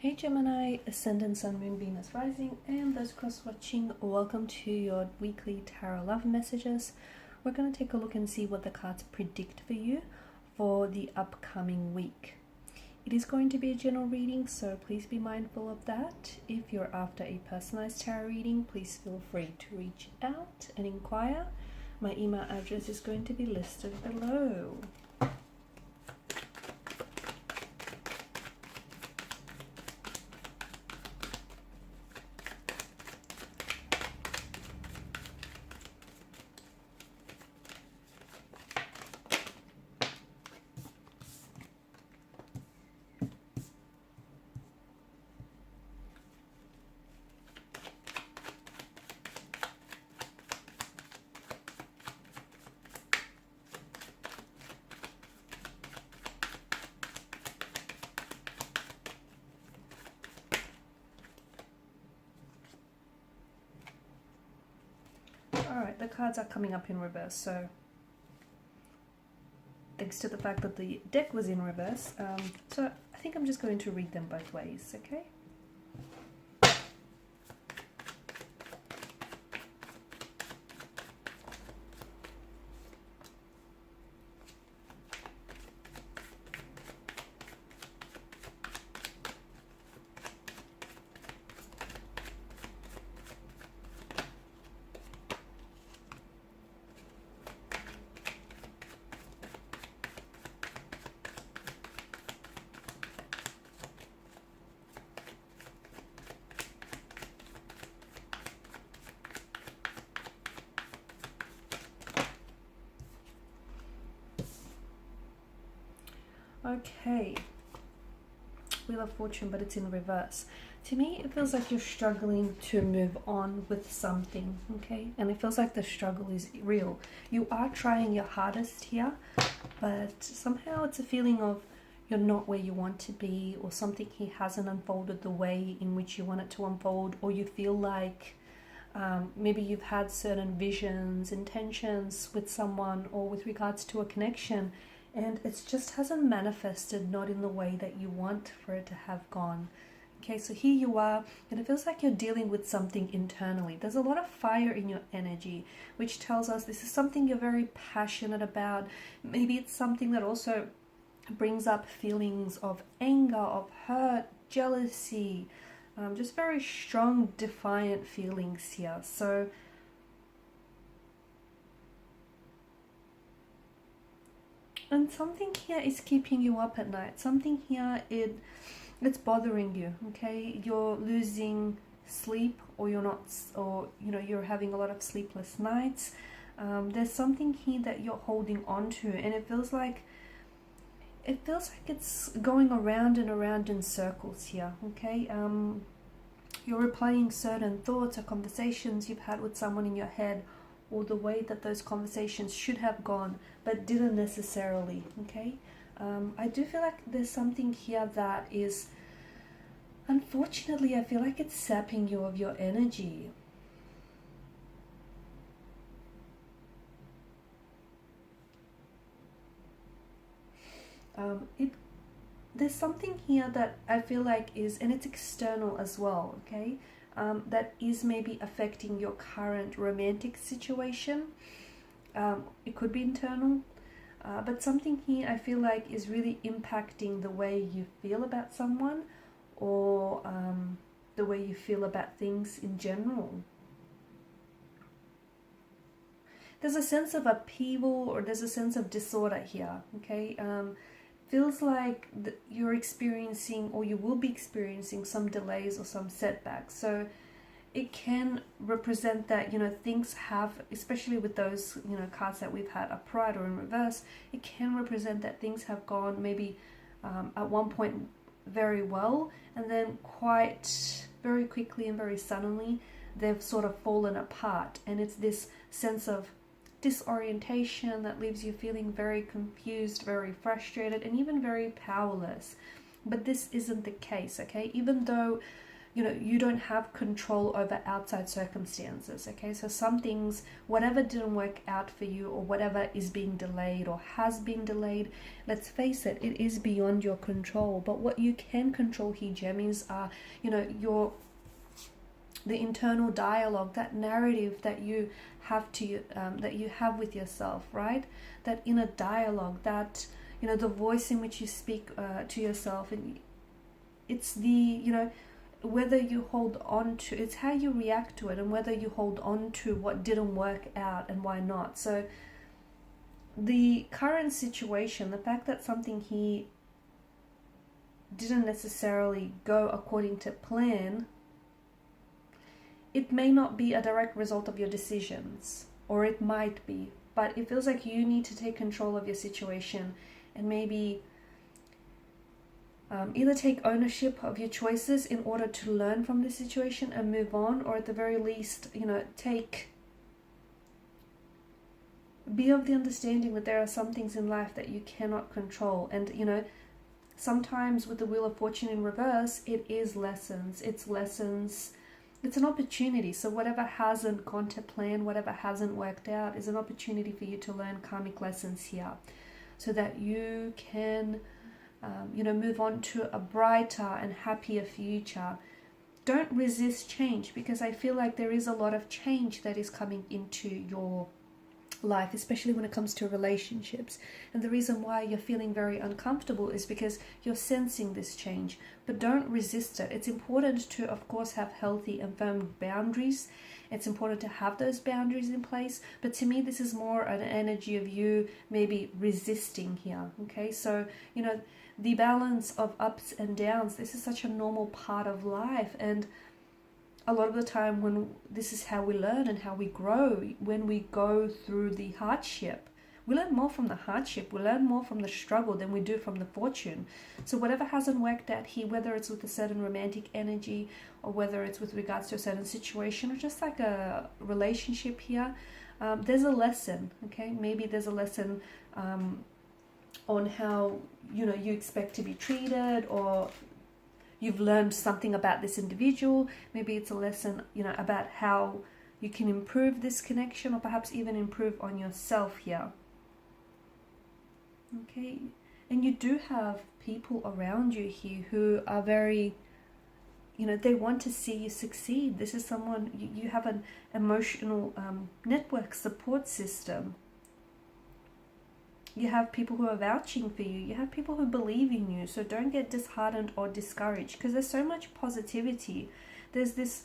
Hey Gemini, Ascendant, Sun, Moon, Venus, Rising, and those cross-watching, welcome to your weekly tarot love messages. We're going to take a look and see what the cards predict for you for the upcoming week. It is going to be a general reading, so please be mindful of that. If you're after a personalized tarot reading, please feel free to reach out and inquire. My email address is going to be listed below. Alright, the cards are coming up in reverse, so thanks to the fact that the deck was in reverse, so I think I'm just going to read them both ways, okay? Okay, Wheel of Fortune, but it's in reverse. To me, it feels like you're struggling to move on with something, okay? And it feels like the struggle is real. You are trying your hardest here, but somehow it's a feeling of you're not where you want to be, or something here hasn't unfolded the way in which you want it to unfold, or you feel like maybe you've had certain visions, intentions with someone or with regards to a connection, and it just hasn't manifested, not in the way that you want for it to have gone. Okay, so here you are, and it feels like you're dealing with something internally. There's a lot of fire in your energy, which tells us this is something you're very passionate about. Maybe it's something that also brings up feelings of anger, of hurt, jealousy, just very strong, defiant feelings here. So and something here is keeping you up at night. Something here, it's bothering you, okay? You're losing sleep, or you're not, or you're having a lot of sleepless nights. There's something here that you're holding on to, and it feels like it's going around and around in circles here, okay? You're replaying certain thoughts or conversations you've had with someone in your head, or the way that those conversations should have gone but didn't necessarily, okay? I do feel like there's something here that is, unfortunately, I feel like it's sapping you of your energy. There's something here that I feel like is, and it's external as well, okay? That is maybe affecting your current romantic situation. It could be internal, but something here I feel like is really impacting the way you feel about someone, or the way you feel about things in general. There's a sense of upheaval, or there's a sense of disorder here, okay? Feels like you're experiencing, or you will be experiencing, some delays or some setbacks. So it can represent that, things have, especially with those, cards that we've had upright or in reverse, it can represent that things have gone maybe at one point very well, and then quite very quickly and very suddenly they've sort of fallen apart, and it's this sense of disorientation that leaves you feeling very confused, very frustrated, and even very powerless. But this isn't the case, okay? Even though you know, you don't have control over outside circumstances, okay? So some things, whatever didn't work out for you, or whatever is being delayed or has been delayed, let's face it, it is beyond your control. But what you can control here, Gemmies, are, you know, the internal dialogue, that narrative that you have that you have with yourself, right? That inner dialogue, that, you know, the voice in which you speak to yourself, and it's the, you know, whether you hold on to, it's how you react to it, and whether you hold on to what didn't work out and why not. So the current situation, the fact that something here didn't necessarily go according to plan, it may not be a direct result of your decisions, or it might be, but it feels like you need to take control of your situation and maybe either take ownership of your choices in order to learn from the situation and move on, or at the very least, you know, be of the understanding that there are some things in life that you cannot control. And, you know, sometimes with the Wheel of Fortune in reverse, it is lessons. It's lessons. It's an opportunity. So whatever hasn't gone to plan, whatever hasn't worked out, is an opportunity for you to learn karmic lessons here, so that you can you know, move on to a brighter and happier future. Don't resist change, because I feel like there is a lot of change that is coming into your life, especially when it comes to relationships. And the reason why you're feeling very uncomfortable is because you're sensing this change. But don't resist it. It's important to, of course, have healthy and firm boundaries. It's important to have those boundaries in place. But to me, this is more an energy of you maybe resisting here. Okay, so, you know, the balance of ups and downs, this is such a normal part of life. And a lot of the time, when this is how we learn and how we grow, when we go through the hardship, we learn more from the hardship, we learn more from the struggle than we do from the fortune. So whatever hasn't worked out here, whether it's with a certain romantic energy, or whether it's with regards to a certain situation, or just like a relationship here, there's a lesson, okay? Maybe there's a lesson on how, you know, you expect to be treated, or you've learned something about this individual. Maybe it's a lesson, you know, about how you can improve this connection, or perhaps even improve on yourself here. Okay, and you do have people around you here who are very, you know, they want to see you succeed. This is someone, you have an emotional network support system. You have people who are vouching for you. You have people who believe in you. So don't get disheartened or discouraged, because there's so much positivity. There's this,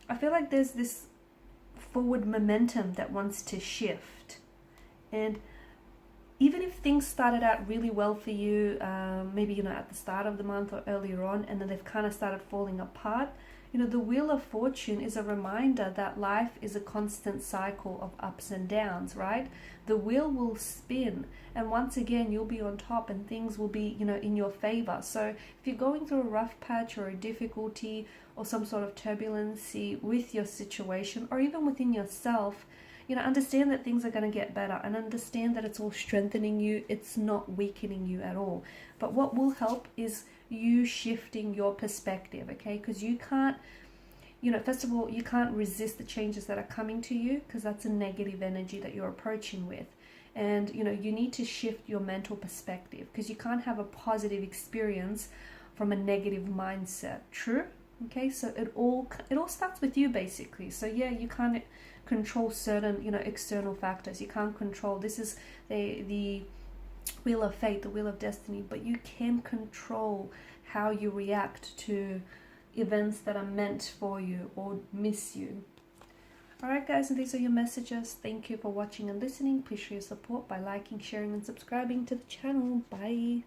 I feel like there's this forward momentum that wants to shift. And even if things started out really well for you, maybe, you know, at the start of the month or earlier on, and then they've kind of started falling apart, you know, the Wheel of Fortune is a reminder that life is a constant cycle of ups and downs, right? The wheel will spin, and once again, you'll be on top, and things will be, you know, in your favor. So if you're going through a rough patch or a difficulty or some sort of turbulency with your situation, or even within yourself, you know, understand that things are going to get better, and understand that it's all strengthening you. It's not weakening you at all. But what will help is you shifting your perspective, okay? Because you can't, you know, first of all, you can't resist the changes that are coming to you, because that's a negative energy that you're approaching with. And, you know, you need to shift your mental perspective, because you can't have a positive experience from a negative mindset. True? Okay, so it all starts with you, basically. So yeah, you can't control certain, you know, external factors. You can't control, this is the wheel of fate, the wheel of destiny, but you can control how you react to events that are meant for you or miss you. Alright guys, and these are your messages. Thank you for watching and listening. Please show your support by liking, sharing and subscribing to the channel. Bye.